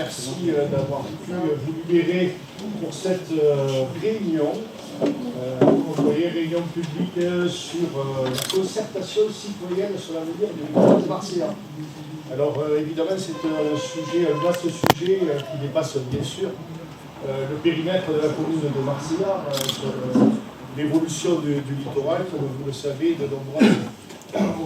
merci d'avoir pu vous libérer pour cette réunion. Vous voyez, réunion publique sur la concertation citoyenne sur l'avenir du littoral marseillais. Alors évidemment, c'est un sujet, un vaste sujet qui dépasse bien sûr le périmètre de la commune de Marseillan, sur l'évolution du littoral. Comme vous le savez,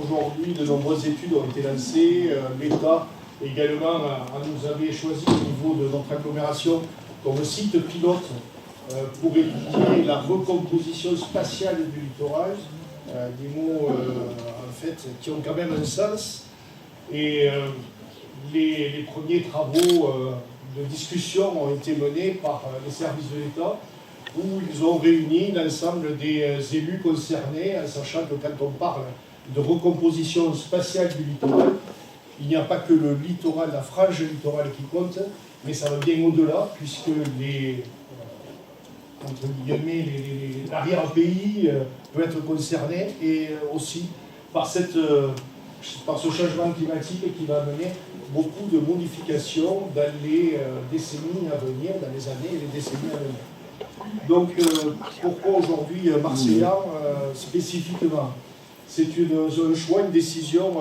aujourd'hui, de nombreuses études ont été lancées. L'État également nous avait choisi au niveau de notre agglomération comme site pilote pour étudier la recomposition spatiale du littoral. Des mots en fait qui ont quand même un sens. Et les premiers travaux de discussion ont été menés par les services de l'État, où ils ont réuni l'ensemble des élus concernés, en sachant que quand on parle de recomposition spatiale du littoral, il n'y a pas que le littoral, la frange littorale qui compte, mais ça va bien au-delà, puisque entre guillemets, l'arrière-pays peut être concerné, et aussi par ce changement climatique qui va amener beaucoup de modifications dans les décennies à venir, dans les années et les décennies à venir. Donc, pourquoi aujourd'hui Marseillan spécifiquement? C'est un choix, une décision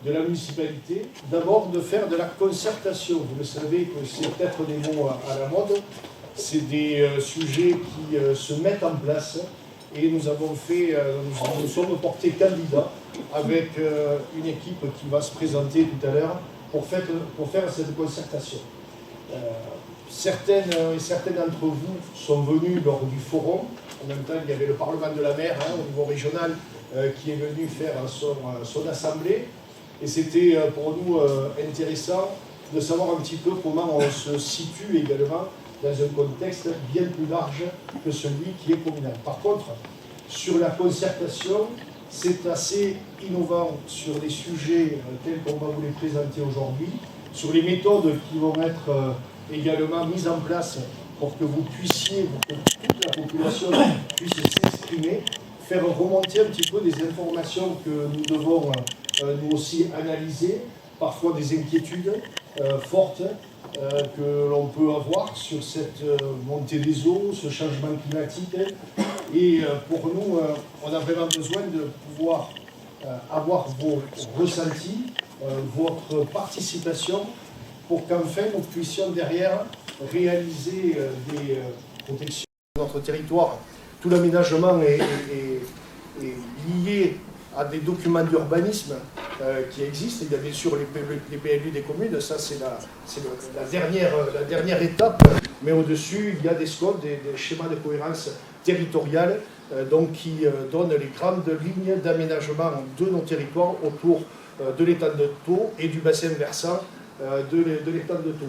de la municipalité. D'abord, de faire de la concertation. Vous le savez que c'est peut-être des mots à la mode. C'est des sujets qui se mettent en place. Et nous avons fait, nous sommes portés candidats avec une équipe qui va se présenter tout à l'heure pour faire cette concertation. Certaines et certains d'entre vous sont venus lors du forum. En même temps, il y avait le Parlement de la mer au niveau régional qui est venu faire son assemblée. Et c'était pour nous intéressant de savoir un petit peu comment on se situe également dans un contexte bien plus large que celui qui est communal. Par contre, sur la concertation, c'est assez innovant sur les sujets tels qu'on va vous les présenter aujourd'hui, sur les méthodes qui vont être également mises en place pour que vous puissiez, pour que toute la population puisse s'exprimer, faire remonter un petit peu des informations que nous devons nous aussi analyser, parfois des inquiétudes fortes que l'on peut avoir sur cette montée des eaux, ce changement climatique. Et pour nous, on a vraiment besoin de pouvoir avoir vos ressentis, votre participation, pour qu'enfin nous puissions derrière réaliser des protections de notre territoire. Tout l'aménagement est lié à des documents d'urbanisme qui existent. Il y a bien sûr les PLU des communes, ça c'est la dernière étape, mais au-dessus il y a des SCOT, des schémas de cohérence territoriale, donc qui donnent les grandes lignes d'aménagement de nos territoires autour de l'étang de Thau et du bassin versant de l'étang de Thau.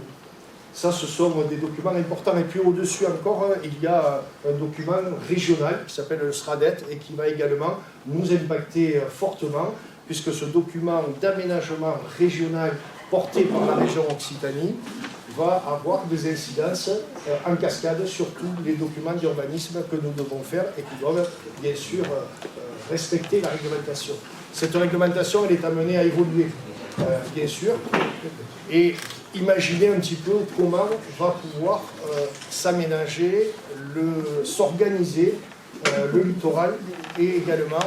Ça, ce sont des documents importants. Et puis au-dessus encore, il y a un document régional qui s'appelle le SRADET et qui va également nous impacter fortement, puisque ce document d'aménagement régional porté par la région Occitanie va avoir des incidences en cascade sur tous les documents d'urbanisme que nous devons faire et qui doivent bien sûr respecter la réglementation. Cette réglementation, elle est amenée à évoluer, bien sûr, et imaginez un petit peu comment va pouvoir s'aménager, s'organiser le littoral et également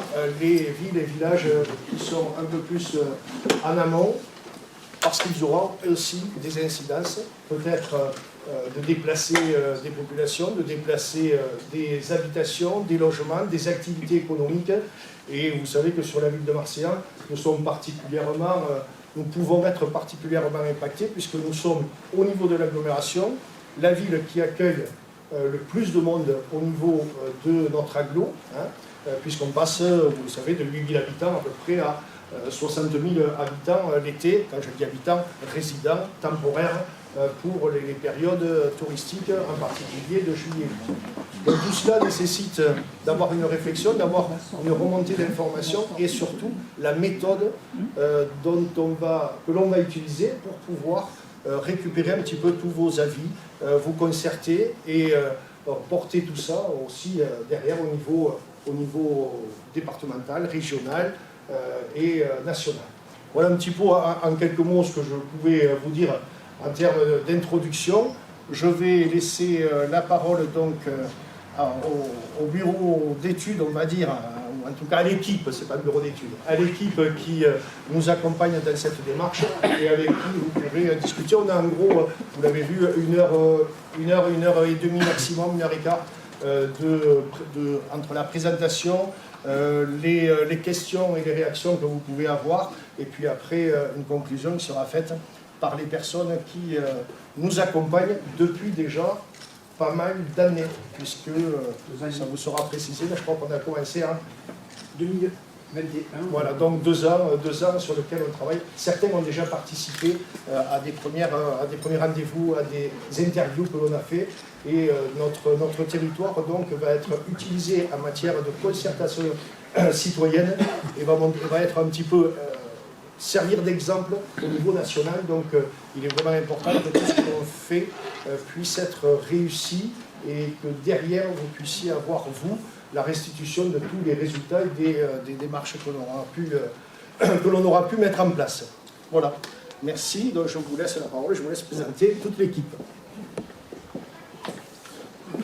les villes et villages qui sont un peu plus en amont, parce qu'ils auront aussi des incidences, peut-être de déplacer des populations, de déplacer des habitations, des logements, des activités économiques. Et vous savez que sur la ville de Marseillan, nous pouvons être particulièrement impactés puisque nous sommes au niveau de l'agglomération, la ville qui accueille le plus de monde au niveau de notre agglo, puisqu'on passe, vous le savez, de 8 000 habitants à peu près à 60 000 habitants l'été, quand je dis habitants, résidents, temporaires, pour les périodes touristiques, en particulier de juillet. Donc tout cela nécessite d'avoir une réflexion, d'avoir une remontée d'informations et surtout la méthode que l'on va utiliser pour pouvoir récupérer un petit peu tous vos avis, vous concerter et porter tout ça aussi derrière au niveau départemental, régional et national. Voilà un petit peu en quelques mots ce que je pouvais vous dire en termes d'introduction. Je vais laisser la parole donc au bureau d'études, on va dire, ou en tout cas à l'équipe, c'est pas le bureau d'études, à l'équipe qui nous accompagne dans cette démarche et avec qui vous pourrez discuter. On a en gros, vous l'avez vu, une heure et demie maximum, 1h15 entre la présentation, les questions et les réactions que vous pouvez avoir, et puis après une conclusion qui sera faite par les personnes qui nous accompagnent depuis déjà pas mal d'années, puisque ça vous sera précisé, mais je crois qu'on a commencé en 2021. Voilà, donc 2 ans sur lesquels on travaille. Certains ont déjà participé à des premiers rendez-vous, à des interviews que l'on a fait, et notre territoire donc va être utilisé en matière de concertation citoyenne et va être un petit peu servir d'exemple au niveau national. Donc il est vraiment important que tout ce que l'on fait puisse être réussi et que derrière vous puissiez avoir, vous, la restitution de tous les résultats et des démarches que l'on aura pu mettre en place. Voilà. Merci. Donc je vous laisse la parole, je vous laisse présenter toute l'équipe.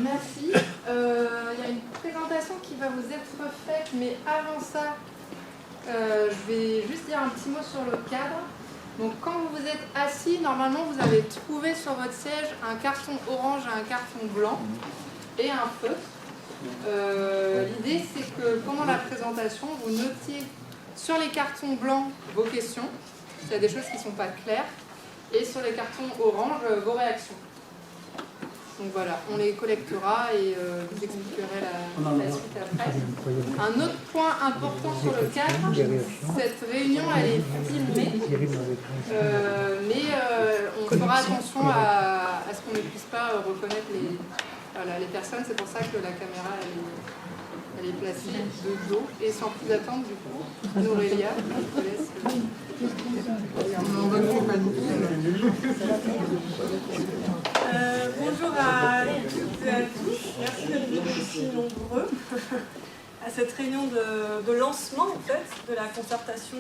Merci. Il y a une présentation qui va vous être faite, mais avant ça, je vais juste dire un petit mot sur le cadre. Donc quand vous vous êtes assis, normalement vous avez trouvé sur votre siège un carton orange et un carton blanc et un feutre. L'idée c'est que pendant la présentation, vous notiez sur les cartons blancs vos questions, s'il y a des choses qui ne sont pas claires, et sur les cartons orange vos réactions. Donc voilà, on les collectera et vous expliquerai la suite après. Un autre point important sur le cadre, cette réunion elle est filmée, mais on fera attention à ce qu'on ne puisse pas reconnaître les personnes. C'est pour ça que la caméra elle est placée de dos. Et sans plus attendre, du coup, Aurélia, je te laisse. Bonjour à toutes et à tous, merci d'être venus aussi nombreux à cette réunion de lancement en fait, de la concertation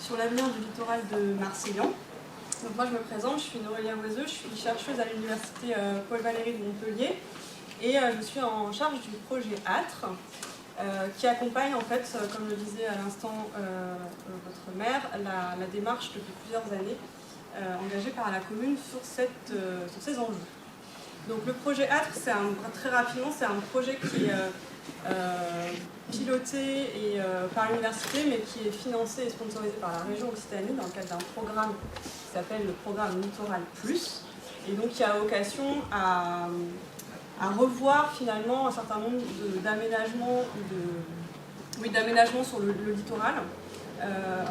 sur l'avenir du littoral de Marseillan. Donc moi je me présente, je suis Aurélia Oiseux, je suis chercheuse à l'université Paul Valéry de Montpellier et je suis en charge du projet ATRE qui accompagne en fait, comme le disait à l'instant votre maire, la démarche depuis plusieurs années engagée par la commune sur ces enjeux. Donc le projet ATRE, très rapidement, c'est un projet qui est piloté par l'université, mais qui est financé et sponsorisé par la région Occitanie dans le cadre d'un programme qui s'appelle le programme Littoral Plus, et donc qui a vocation à revoir finalement un certain nombre d'aménagements sur le littoral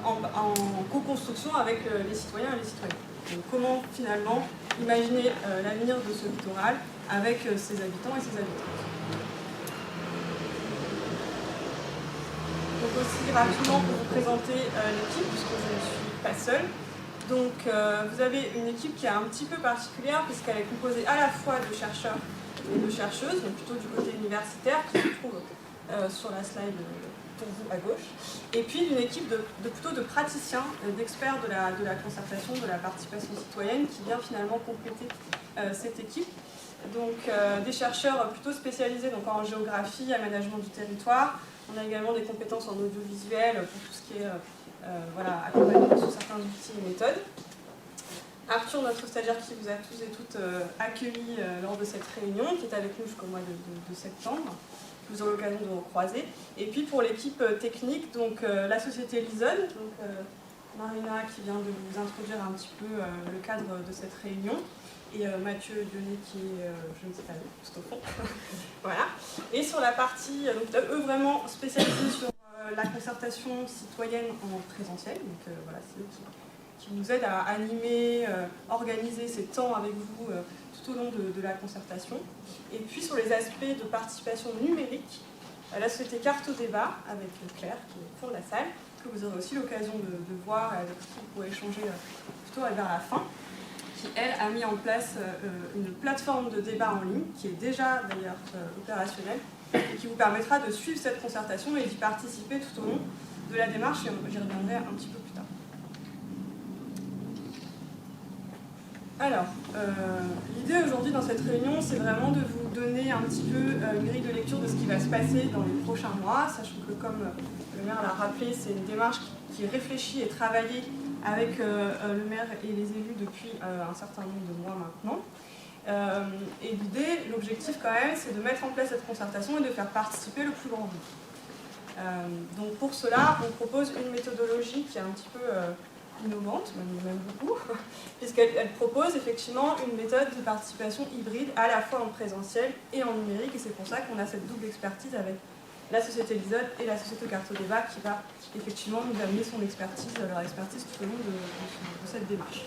en co-construction avec les citoyens et les citoyennes. Donc, comment finalement imaginer l'avenir de ce littoral avec ses habitants et ses habitantes. Donc aussi rapidement pour vous présenter l'équipe, puisque je ne suis pas seule. Donc vous avez une équipe qui est un petit peu particulière puisqu'elle est composée à la fois de chercheurs et de chercheuses, donc plutôt du côté universitaire, qui se trouve sur la slide pour vous à gauche, et puis d'une équipe plutôt de praticiens, d'experts de la concertation, de la participation citoyenne, qui vient finalement compléter cette équipe. Donc des chercheurs plutôt spécialisés donc, en géographie, aménagement du territoire. On a également des compétences en audiovisuel pour tout ce qui est accompagnement sur certains outils et méthodes. Arthur, notre stagiaire qui vous a tous et toutes accueillis lors de cette réunion, qui est avec nous jusqu'au mois de septembre. Vous aurez l'occasion de vous croiser. Et puis pour l'équipe technique, donc la société Lison, donc Marina qui vient de vous introduire un petit peu le cadre de cette réunion, et Mathieu Dionnet qui est, je ne sais pas, juste au fond. Voilà. Et sur la partie, donc eux vraiment spécialisés sur la concertation citoyenne en présentiel, donc voilà, c'est eux qui nous aident à animer, organiser ces temps avec vous tout au long de la concertation. Et puis sur les aspects de participation numérique, la société Carte au débat avec Claire qui est au fond de la salle, que vous aurez aussi l'occasion de voir, avec qui vous pourrez échanger plutôt vers la fin, qui elle a mis en place une plateforme de débat en ligne qui est déjà d'ailleurs opérationnelle et qui vous permettra de suivre cette concertation et d'y participer tout au long de la démarche, et j'y reviendrai un petit peu plus tard. Alors, l'idée aujourd'hui dans cette réunion, c'est vraiment de vous donner un petit peu une grille de lecture de ce qui va se passer dans les prochains mois, sachant que comme le maire l'a rappelé, c'est une démarche qui est réfléchie et travaillée avec le maire et les élus depuis un certain nombre de mois maintenant. Et l'idée, l'objectif quand même, c'est de mettre en place cette concertation et de faire participer le plus grand nombre. Donc pour cela, on propose une méthodologie qui est un petit peu innovante, même beaucoup, puisqu'elle propose effectivement une méthode de participation hybride à la fois en présentiel et en numérique, et c'est pour ça qu'on a cette double expertise avec la société Lisode et la société Cartodébat qui va effectivement nous amener son expertise, leur expertise tout au long de cette démarche.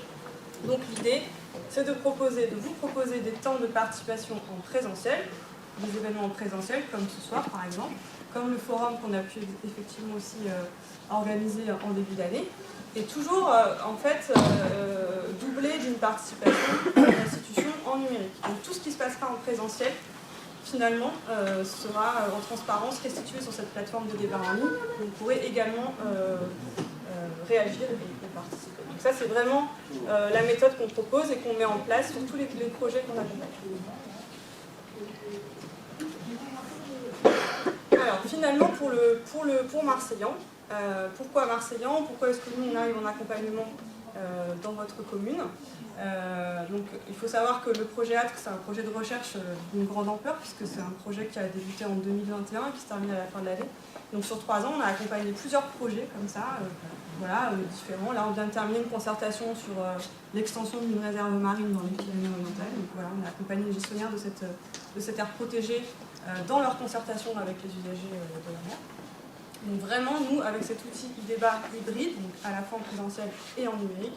Donc l'idée, c'est de vous proposer des temps de participation en présentiel, des événements en présentiel comme ce soir par exemple, comme le forum qu'on a pu effectivement aussi organiser en début d'année, et toujours en fait doublé d'une participation de l'institution en numérique. Donc tout ce qui se passera en présentiel finalement sera en transparence restitué sur cette plateforme de débat en ligne. Vous pourrez également réagir et participer. Donc ça c'est vraiment la méthode qu'on propose et qu'on met en place sur tous les projets qu'on accompagne. Alors finalement pour Marseillan, pourquoi Marseillan? Pourquoi est-ce que nous on arrive en accompagnement dans votre commune? Donc il faut savoir que le projet ATC, c'est un projet de recherche d'une grande ampleur, puisque c'est un projet qui a débuté en 2021 et qui se termine à la fin de l'année. Donc sur 3 ans, on a accompagné plusieurs projets comme ça, différents. Là, on vient de terminer une concertation sur l'extension d'une réserve marine dans les Pyrénées-Orientales. Donc voilà, on a accompagné les gestionnaires de cette aire protégée dans leur concertation avec les usagers de la mer. Donc vraiment, nous, avec cet outil e-débat hybride, donc à la fois en présentiel et en numérique,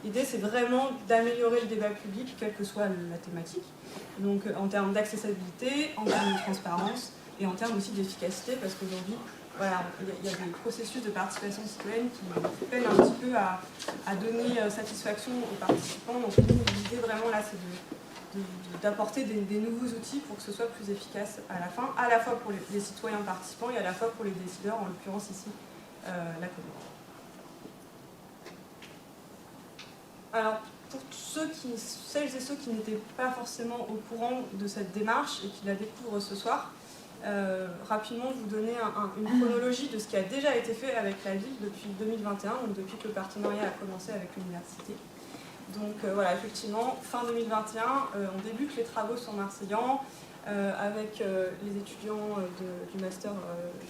l'idée c'est vraiment d'améliorer le débat public, quelle que soit la thématique. Donc en termes d'accessibilité, en termes de transparence et en termes aussi d'efficacité, parce qu'aujourd'hui, voilà, il y a des processus de participation citoyenne qui peinent un petit peu à donner satisfaction aux participants. Donc l'idée vraiment là, c'est d'apporter des nouveaux outils pour que ce soit plus efficace à la fin, à la fois pour les citoyens participants et à la fois pour les décideurs, en l'occurrence ici, la commune. Alors, pour celles et ceux qui n'étaient pas forcément au courant de cette démarche et qui la découvrent ce soir, rapidement vous donner une chronologie de ce qui a déjà été fait avec la ville depuis 2021, donc depuis que le partenariat a commencé avec l'université. Donc voilà, effectivement, fin 2021, on débute les travaux sur Marseillan avec les étudiants du master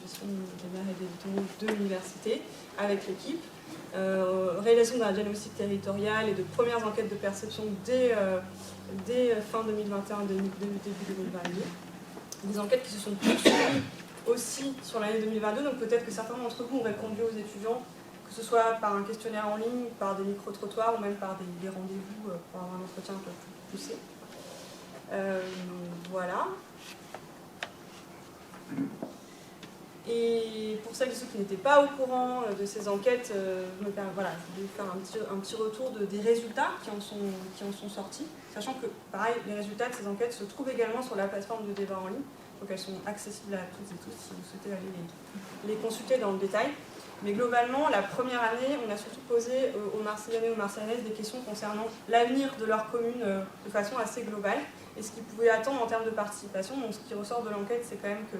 gestion des mers et des littoraux de l'université, avec l'équipe. Réalisation d'un diagnostic territorial et de premières enquêtes de perception dès fin 2021 et début 2022. Des enquêtes qui se sont poursuivies aussi sur l'année 2022, donc peut-être que certains d'entre vous ont répondu aux étudiants, que ce soit par un questionnaire en ligne, par des micro-trottoirs ou même par des rendez-vous pour avoir un entretien un peu plus poussé. Voilà. Et pour celles et ceux qui n'étaient pas au courant de ces enquêtes, voilà, je vais faire un petit retour des résultats qui en sont sortis, sachant que, pareil, les résultats de ces enquêtes se trouvent également sur la plateforme de débat en ligne, donc elles sont accessibles à toutes et tous si vous souhaitez aller les consulter dans le détail. Mais globalement, la première année, on a surtout posé aux Marseillannais et aux Marseillaises des questions concernant l'avenir de leur commune de façon assez globale et ce qu'ils pouvaient attendre en termes de participation. Donc ce qui ressort de l'enquête, c'est quand même que,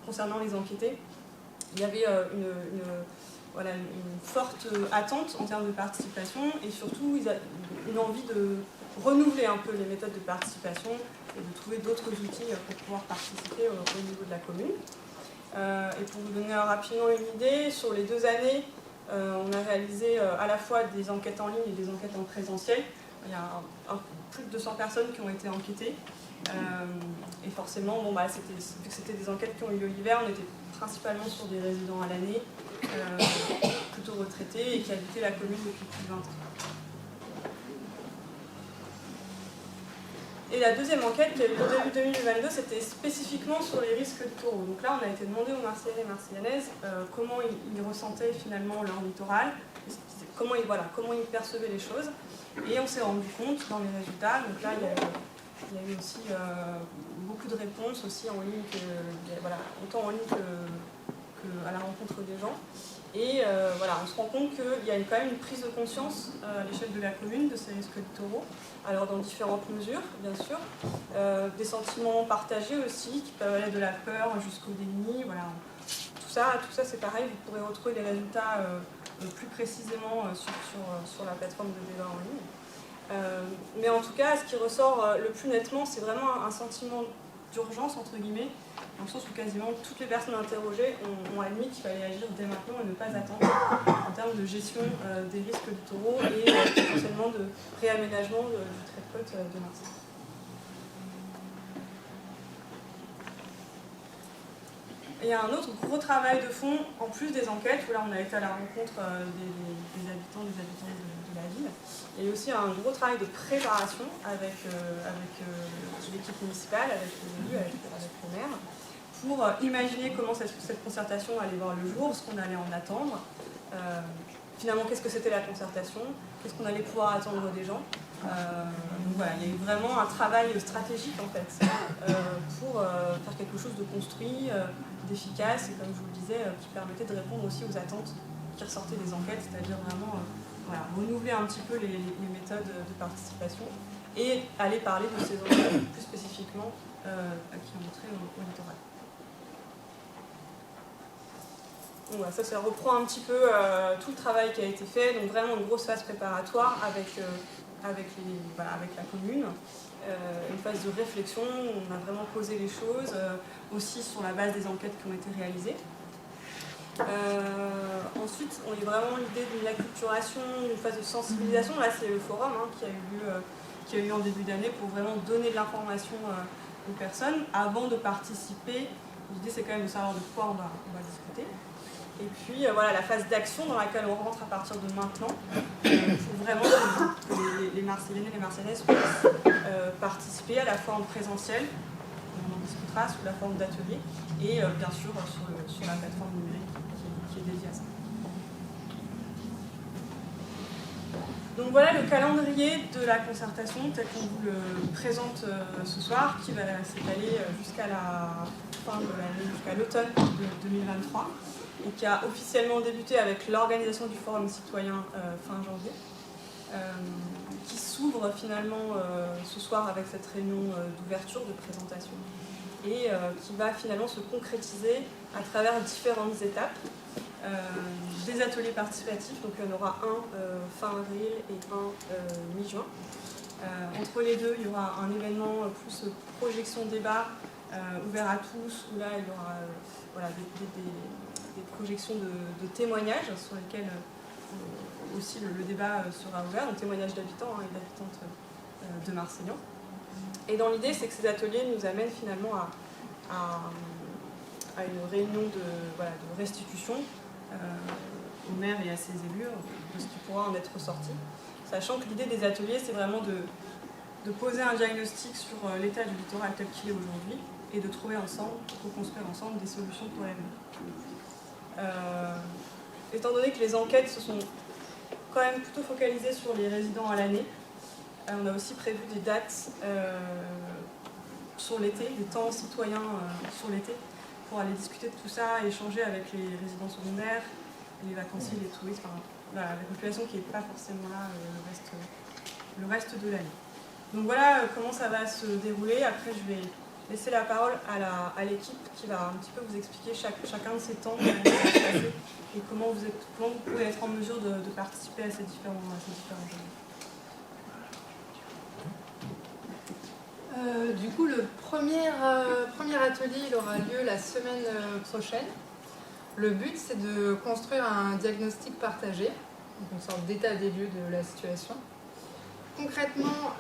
concernant les enquêtés, il y avait une forte attente en termes de participation et surtout une envie de renouveler un peu les méthodes de participation et de trouver d'autres outils pour pouvoir participer au niveau de la commune. Et pour vous donner rapidement une idée, sur les 2 années, on a réalisé à la fois des enquêtes en ligne et des enquêtes en présentiel. Il y a plus de 200 personnes qui ont été enquêtées. Et forcément, vu que c'était des enquêtes qui ont eu lieu l'hiver, on était principalement sur des résidents à l'année, plutôt retraités et qui habitaient la commune depuis plus de 20 ans. Et la deuxième enquête qui a eu lieu début 2022, c'était spécifiquement sur les risques littoraux. Donc là, on a été demandé aux Marseillais et Marseillaises comment ils ressentaient finalement leur littoral, comment ils percevaient les choses. Et on s'est rendu compte dans les résultats, donc là, il y a eu aussi beaucoup de réponses aussi en ligne, autant en ligne qu'à la rencontre des gens. Et voilà, on se rend compte qu'il y a quand même une prise de conscience à l'échelle de la commune de ces risques littoraux, alors dans différentes mesures, bien sûr, des sentiments partagés aussi, qui peuvent aller de la peur jusqu'au déni, voilà. Tout ça c'est pareil, vous pourrez retrouver les résultats plus précisément sur la plateforme de débat en ligne. Mais en tout cas, ce qui ressort le plus nettement, c'est vraiment un sentiment d'urgence, entre guillemets, dans le sens où quasiment toutes les personnes interrogées ont admis qu'il fallait agir dès maintenant et ne pas attendre en termes de gestion des risques littoraux et potentiellement de réaménagement du trait de côte de Marseille. Et il y a un autre gros travail de fond, en plus des enquêtes, où là on a été à la rencontre des habitants de la ville. Il y a aussi un gros travail de préparation avec l'équipe municipale, avec les élus, avec le maire, pour imaginer comment cette concertation allait voir le jour, ce qu'on allait en attendre. Finalement, qu'est-ce que c'était la concertation, qu'est-ce qu'on allait pouvoir attendre des gens. Donc voilà, il y a eu vraiment un travail stratégique en fait, pour faire quelque chose de construit, d'efficace, et comme je vous le disais, qui permettait de répondre aussi aux attentes qui ressortaient des enquêtes, c'est-à-dire vraiment voilà, renouveler un petit peu les méthodes de participation et aller parler de ces enjeux plus spécifiquement qui ont trait au littoral. Donc voilà, ça reprend un petit peu tout le travail qui a été fait, donc vraiment une grosse phase préparatoire avec la commune, une phase de réflexion où on a vraiment posé les choses, aussi sur la base des enquêtes qui ont été réalisées. Ensuite, on a vraiment l'idée d'une acculturation, d'une phase de sensibilisation. Là, c'est le forum qui a eu lieu en début d'année pour vraiment donner de l'information aux personnes avant de participer. L'idée, c'est quand même de savoir de quoi on va discuter. Et puis, voilà, la phase d'action dans laquelle on rentre à partir de maintenant pour vraiment que les Marseillais et les Marseillaises puissent participer à la fois en présentiel, on en discutera, sous la forme d'ateliers, et bien sûr sur la plateforme numérique qui est dédiée à ça. Donc voilà le calendrier de la concertation tel qu'on vous le présente ce soir, qui va s'étaler jusqu'à la fin de l'année, jusqu'à l'automne de 2023, et qui a officiellement débuté avec l'organisation du Forum citoyen fin janvier, qui s'ouvre finalement ce soir avec cette réunion d'ouverture, de présentation, et qui va finalement se concrétiser à travers différentes étapes. Des ateliers participatifs, donc il y en aura un fin avril et un mi-juin. Entre les deux, il y aura un événement plus projection débat ouvert à tous, où là il y aura voilà, des projections de témoignages sur lesquels aussi le débat sera ouvert, donc témoignages d'habitants et d'habitantes de Marseillans. Et dans l'idée, c'est que ces ateliers nous amènent finalement à une réunion de restitution au maire et à ses élus de ce qui pourra en être ressorti. Sachant que l'idée des ateliers, c'est vraiment de poser un diagnostic sur l'état du littoral tel qu'il est aujourd'hui et de trouver ensemble, de construire ensemble des solutions pour l'avenir. Étant donné que les enquêtes se sont quand même plutôt focalisées sur les résidents à l'année, on a aussi prévu des dates sur l'été, des temps citoyens sur l'été, pour aller discuter de tout ça, échanger avec les résidents secondaires, les vacanciers, les touristes, enfin, voilà, la population qui n'est pas forcément là le reste de l'année. Donc voilà comment ça va se dérouler. Après, je vais laisser la parole à l'équipe qui va un petit peu vous expliquer chacun de ces temps, comment ça va se passer et comment vous pouvez être en mesure de participer à ces différents jeux. Du coup, le premier atelier il aura lieu la semaine prochaine. Le but, c'est de construire un diagnostic partagé, donc une sorte d'état des lieux de la situation. Concrètement,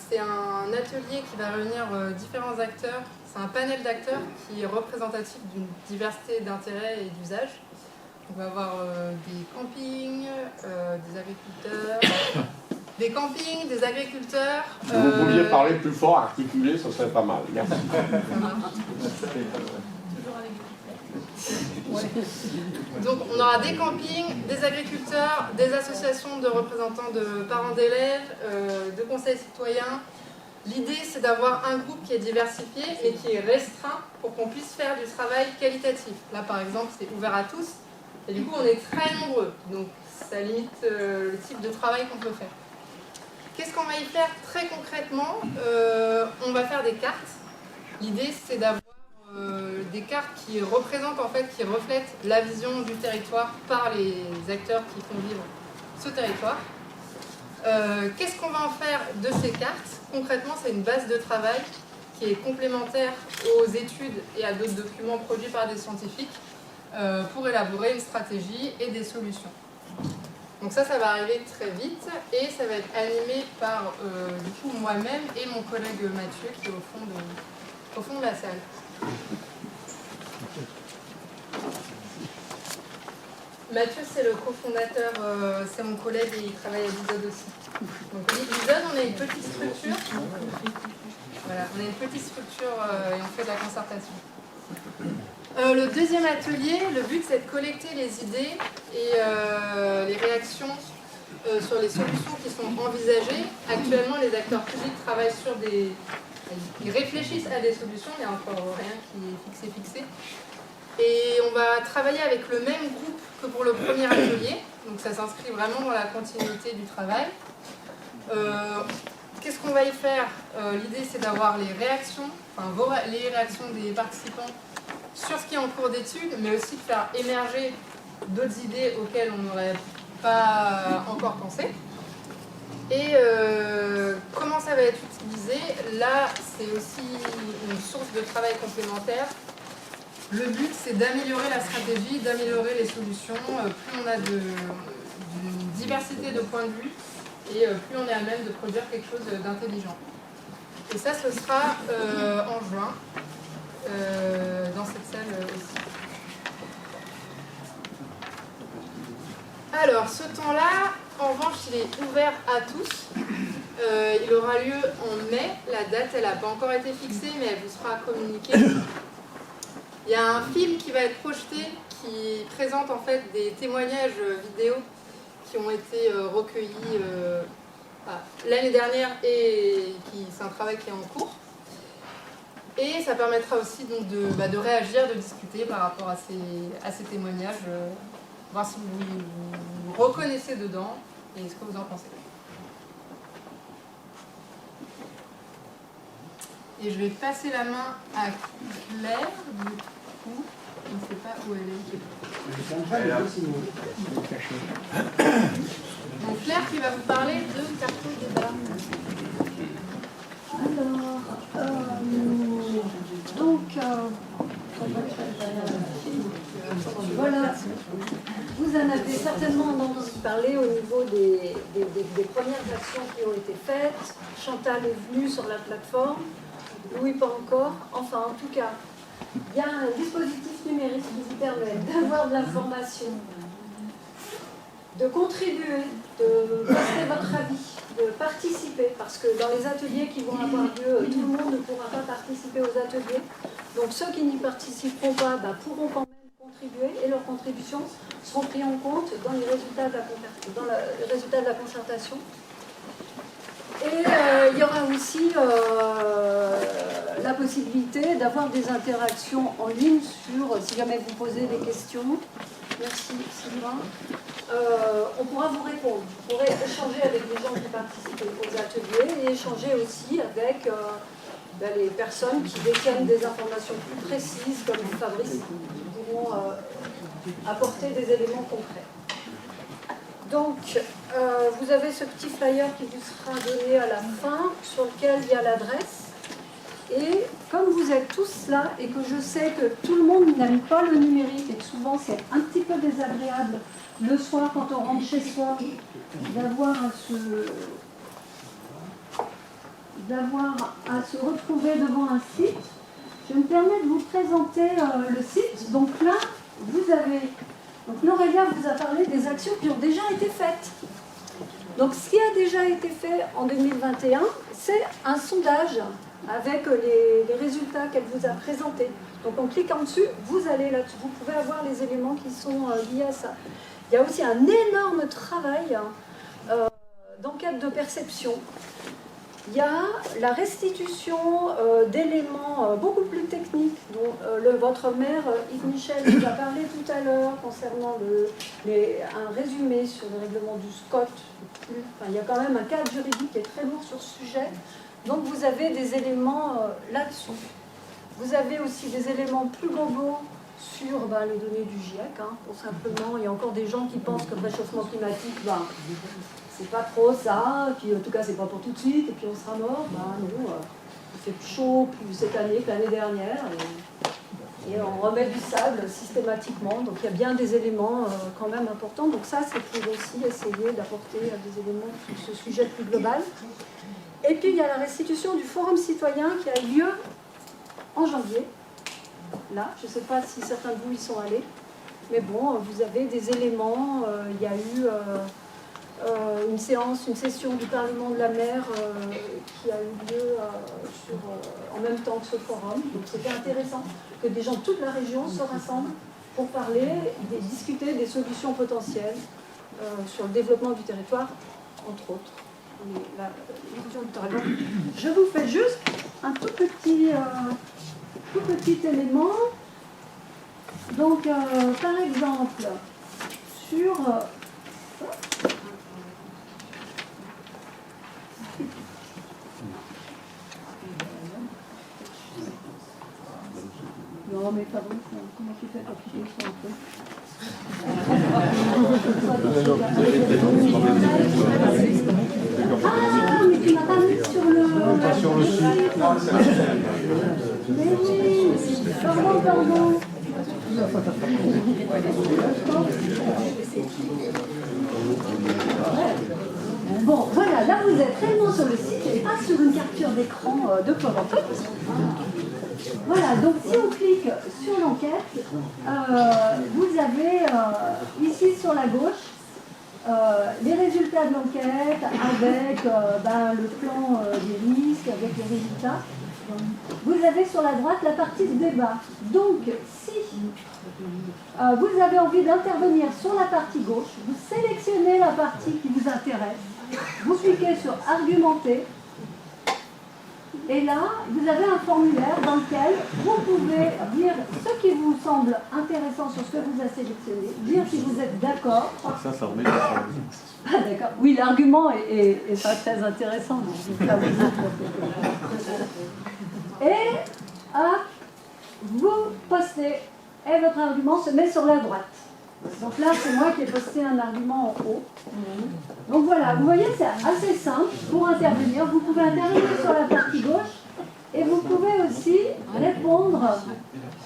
c'est un atelier qui va réunir différents acteurs. C'est un panel d'acteurs qui est représentatif d'une diversité d'intérêts et d'usages. On va avoir des campings, des agriculteurs... Des campings, des agriculteurs... Si vous pouviez parler plus fort, articuler, ça serait pas mal. Merci. Ouais. Donc on aura des campings, des agriculteurs, des associations de représentants de parents d'élèves, de conseils citoyens. L'idée, c'est d'avoir un groupe qui est diversifié et qui est restreint pour qu'on puisse faire du travail qualitatif. Là, par exemple, c'est ouvert à tous. Et du coup, on est très nombreux, donc ça limite le type de travail qu'on peut faire. Qu'est-ce qu'on va y faire très concrètement? On va faire des cartes. L'idée, c'est d'avoir des cartes qui représentent, en fait, qui reflètent la vision du territoire par les acteurs qui font vivre ce territoire. Qu'est-ce qu'on va en faire de ces cartes? Concrètement, c'est une base de travail qui est complémentaire aux études et à d'autres documents produits par des scientifiques pour élaborer une stratégie et des solutions. Donc ça va arriver très vite et ça va être animé par du coup moi-même et mon collègue Mathieu qui est au fond de la salle. Mathieu, c'est le cofondateur, c'est mon collègue et il travaille à l'ISOD aussi. Donc l'ISOD, on a une petite structure. Voilà, on a une petite structure et on fait de la concertation. Le deuxième atelier, le but c'est de collecter les idées et les réactions sur les solutions qui sont envisagées. Actuellement, les acteurs publics travaillent sur ils réfléchissent à des solutions, il n'y a encore rien qui est fixé. Et on va travailler avec le même groupe que pour le premier atelier, donc ça s'inscrit vraiment dans la continuité du travail. Qu'est-ce qu'on va y faire? L'idée c'est d'avoir les réactions des participants sur ce qui est en cours d'études, mais aussi de faire émerger d'autres idées auxquelles on n'aurait pas encore pensé. Et comment ça va être utilisé? Là, c'est aussi une source de travail complémentaire. Le but, c'est d'améliorer la stratégie, d'améliorer les solutions. Plus on a d'une diversité de points de vue, et plus on est à même de produire quelque chose d'intelligent. Et ça, ce sera en juin, dans cette salle aussi. Alors, ce temps-là, en revanche, il est ouvert à tous. Il aura lieu en mai. La date, elle n'a pas encore été fixée, mais elle vous sera communiquée. Il y a un film qui va être projeté qui présente en fait des témoignages vidéo qui ont été recueillis l'année dernière et c'est un travail qui est en cours. Et ça permettra aussi donc de réagir, de discuter par rapport à ces témoignages, voir si vous vous reconnaissez dedans et ce que vous en pensez. Et je vais passer la main à Claire, du coup, je ne sais pas où elle est. Donc Claire qui va vous parler de carton débat. Voilà, vous en avez certainement entendu parler au niveau des premières actions qui ont été faites. Chantal est venue sur la plateforme, Louis pas encore, enfin en tout cas, il y a un dispositif numérique qui vous permet d'avoir de l'information, de contribuer, de passer votre avis, de participer, parce que dans les ateliers qui vont avoir lieu, tout le monde ne pourra pas participer aux ateliers. Donc ceux qui n'y participeront pas pourront quand même contribuer et leurs contributions seront prises en compte dans les résultats de la concertation. Et il y aura aussi la possibilité d'avoir des interactions en ligne sur, si jamais vous posez des questions. Merci Sylvain. On pourra vous répondre. Vous pourrez échanger avec les gens qui participent aux ateliers et échanger aussi avec les personnes qui détiennent des informations plus précises, comme Fabrice, qui pourront apporter des éléments concrets. Donc, vous avez ce petit flyer qui vous sera donné à la fin, sur lequel il y a l'adresse. Et comme vous êtes tous là, et que je sais que tout le monde n'aime pas le numérique, et que souvent c'est un petit peu désagréable le soir quand on rentre chez soi, d'avoir à se retrouver devant un site, je me permets de vous présenter le site. Donc là, vous avez... Donc Laurélia vous a parlé des actions qui ont déjà été faites. Donc ce qui a déjà été fait en 2021, c'est un sondage avec les résultats qu'elle vous a présentés. Donc en cliquant dessus, vous allez là-dessus, vous pouvez avoir les éléments qui sont liés à ça. Il y a aussi un énorme travail d'enquête de perception il y a la restitution d'éléments beaucoup plus techniques dont votre maire Yves Michel nous a parlé tout à l'heure concernant un résumé sur le règlement du SCOT. Enfin, il y a quand même un cadre juridique qui est très lourd sur ce sujet. Donc vous avez des éléments là-dessus. Vous avez aussi des éléments plus globaux sur les données du GIEC. Pour simplement, il y a encore des gens qui pensent que le réchauffement climatique, c'est pas trop ça, puis en tout cas c'est pas pour tout de suite, et puis on sera mort. Non, il fait plus chaud plus cette année que l'année dernière, et on remet du sable systématiquement, donc il y a bien des éléments quand même importants. Donc ça, c'est pour aussi essayer d'apporter des éléments sur ce sujet plus global. Et puis il y a la restitution du Forum citoyen qui a eu lieu en janvier. Là, je ne sais pas si certains de vous y sont allés, mais bon, vous avez des éléments, il y a eu une session du Parlement de la mer qui a eu lieu en même temps que ce forum. Donc c'était intéressant que des gens de toute la région se rassemblent pour parler, discuter des solutions potentielles sur le développement du territoire, entre autres. Je vous fais juste un tout petit élément. Donc, par exemple, sur... Non, mais pardon, comment tu fais pour cliquer sur un peu? Ah, mais tu m'as pas mis sur le... Pas sur le site. Mais oui, pardon. Bon, voilà, là vous êtes réellement sur le site et pas sur une capture d'écran de Pôle emploi. Voilà, donc si on clique sur l'enquête, vous avez ici sur la gauche les résultats de l'enquête avec le plan des risques, avec les résultats. Vous avez sur la droite la partie de débat. Donc, si vous avez envie d'intervenir sur la partie gauche, vous sélectionnez la partie qui vous intéresse, vous cliquez sur Argumenter, et là, vous avez un formulaire dans lequel vous pouvez dire ce qui vous semble intéressant sur ce que vous avez sélectionné, dire si vous êtes d'accord. Ça remet Ah, d'accord. Oui, l'argument est pas très intéressant. Et vous postez, et votre argument se met sur la droite. Donc là, c'est moi qui ai posté un argument en haut. Donc voilà, vous voyez, c'est assez simple pour intervenir. Vous pouvez intervenir sur la partie gauche et vous pouvez aussi répondre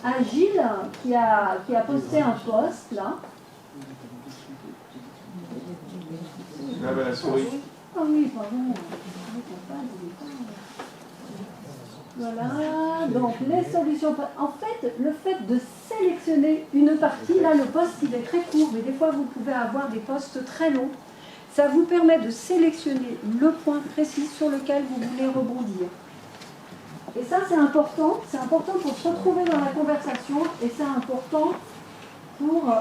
à Gilles qui a posté un post là. La souris. Ah oui, pardon. Voilà, donc les solutions. En fait, le fait de sélectionner une partie, là le post il est très court, mais des fois vous pouvez avoir des postes très longs. Ça vous permet de sélectionner le point précis sur lequel vous voulez rebondir. Et ça c'est important pour se retrouver dans la conversation et c'est important pour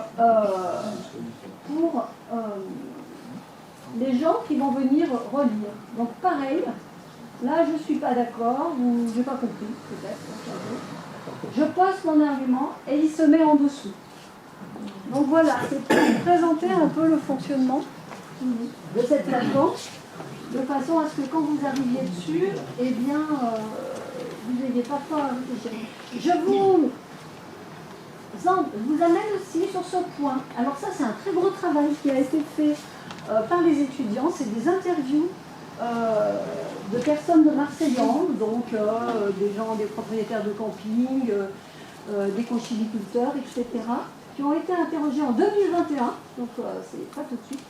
les gens qui vont venir relire. Donc pareil. Là, je ne suis pas d'accord, ou je n'ai pas compris, peut-être. Je poste mon argument et il se met en dessous. Donc voilà, c'est pour vous présenter un peu le fonctionnement de cette plateforme, de façon à ce que quand vous arriviez dessus, eh bien, vous n'ayez pas peur à réfléchir. Je vous amène aussi sur ce point. Alors ça, c'est un très gros travail qui a été fait par les étudiants. C'est des interviews de personnes de Marseille-Angle, donc des gens, des propriétaires de camping, des conchyliculteurs, etc., qui ont été interrogés en 2021, donc c'est pas tout de suite.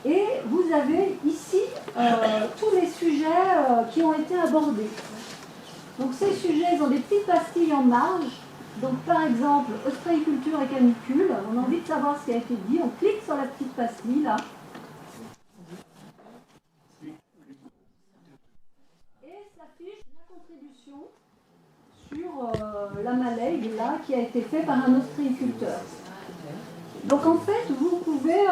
Et vous avez ici tous les sujets qui ont été abordés. Donc ces sujets, ils ont des petites pastilles en marge. Donc par exemple, ostréiculture et canicule, on a envie de savoir ce qui a été dit, on clique sur la petite pastille là. Sur la Malègue, là, qui a été fait par un ostréiculteur. Donc en fait, vous pouvez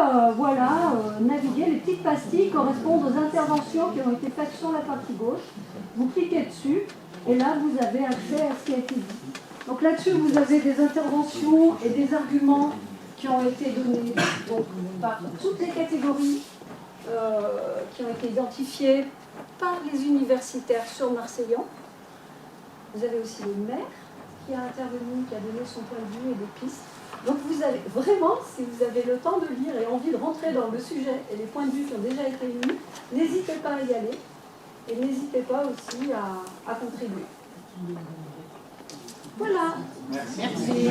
naviguer. Les petites pastilles correspondent aux interventions qui ont été faites sur la partie gauche. Vous cliquez dessus et là, vous avez accès à ce qui a été dit. Donc là-dessus, vous avez des interventions et des arguments qui ont été donnés donc, par toutes les catégories qui ont été identifiées par les universitaires sur Marseillan. Vous avez aussi le maire qui a intervenu, qui a donné son point de vue et des pistes. Donc vous avez vraiment, si vous avez le temps de lire et envie de rentrer dans le sujet et les points de vue qui ont déjà été émis, n'hésitez pas à y aller et n'hésitez pas aussi à contribuer. Voilà. Merci.